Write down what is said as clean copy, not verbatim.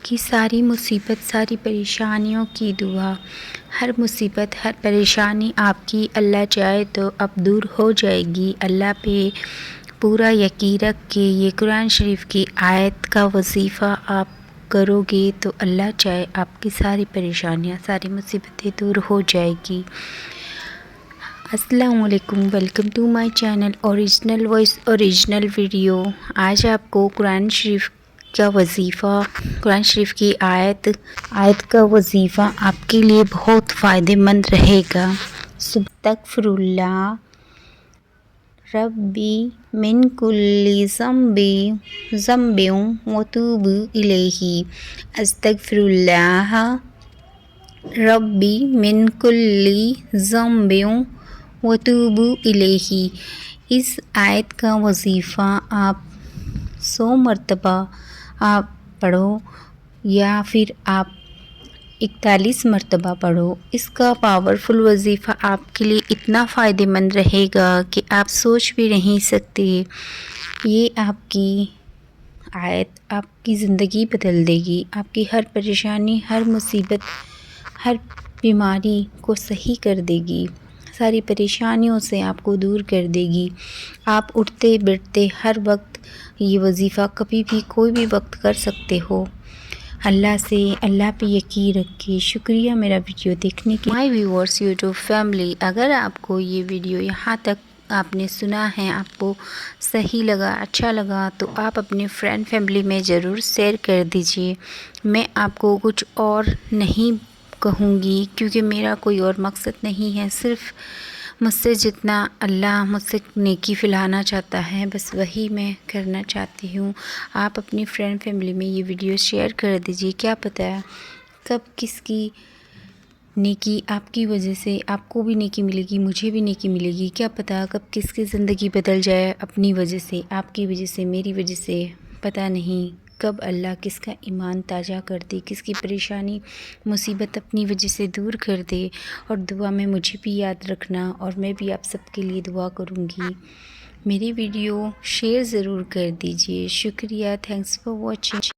کی ساری مصیبت، ساری پریشانیوں کی دعا، ہر مصیبت، ہر پریشانی آپ کی اللہ چاہے تو اب دور ہو جائے گی۔ اللہ پہ پورا یقین رکھ کے یہ قرآن شریف کی آیت کا وظیفہ آپ کرو گے تو اللہ چاہے آپ کی ساری پریشانیاں، ساری مصیبتیں دور ہو جائے گی۔ السلام علیکم، welcome to my channel original voice original video. آج آپ کو قرآن شریف کا وظیفہ، قرآن شریف کی آیت کا وظیفہ آپ کے لیے بہت فائدہ مند رہے گا۔ استغفر اللہ ربی من کل ذنب واتوب الیہ۔ استغفر اللہ ربی من کل ذنب واتوب الیہ۔ اس آیت کا وظیفہ آپ 100 مرتبہ آپ پڑھو یا پھر آپ 41 مرتبہ پڑھو۔ اس کا پاورفل وظیفہ آپ کے لیے اتنا فائدہ مند رہے گا کہ آپ سوچ بھی نہیں سکتے۔ یہ آپ کی آیت آپ کی زندگی بدل دے گی، آپ کی ہر پریشانی، ہر مصیبت، ہر بیماری کو صحیح کر دے گی، ساری پریشانیوں سے آپ کو دور کر دے گی۔ آپ اٹھتے بیٹھتے ہر وقت یہ وظیفہ کبھی بھی کوئی بھی وقت کر سکتے ہو۔ اللہ پہ یقین رکھ کے شکریہ میرا ویڈیو دیکھنے کے۔ مائی ویورز، یوٹیوب فیملی، اگر آپ کو یہ ویڈیو یہاں تک آپ نے سنا ہے، آپ کو صحیح لگا، اچھا لگا تو آپ اپنے فرینڈ فیملی میں ضرور شیئر کر دیجئے۔ میں آپ کو کچھ اور نہیں کہوں گی کیونکہ میرا کوئی اور مقصد نہیں ہے، صرف مجھ سے جتنا اللہ مجھ سے نیکی پھیلانا چاہتا ہے بس وہی میں کرنا چاہتی ہوں۔ آپ اپنی فرینڈ فیملی میں یہ ویڈیو شیئر کر دیجئے، کیا پتہ ہے کب کس کی نیکی آپ کی وجہ سے آپ کو بھی نیکی ملے گی، مجھے بھی نیکی ملے گی، کیا پتہ کب کس کی زندگی بدل جائے اپنی وجہ سے، آپ کی وجہ سے، میری وجہ سے، پتہ نہیں کب اللہ کس کا ایمان تازہ کر دے، کس کی پریشانی مصیبت اپنی وجہ سے دور کر دے۔ اور دعا میں مجھے بھی یاد رکھنا اور میں بھی آپ سب کے لیے دعا کروں گی۔ میری ویڈیو شیئر ضرور کر دیجئے۔ شکریہ، تھینکس فار واچنگ۔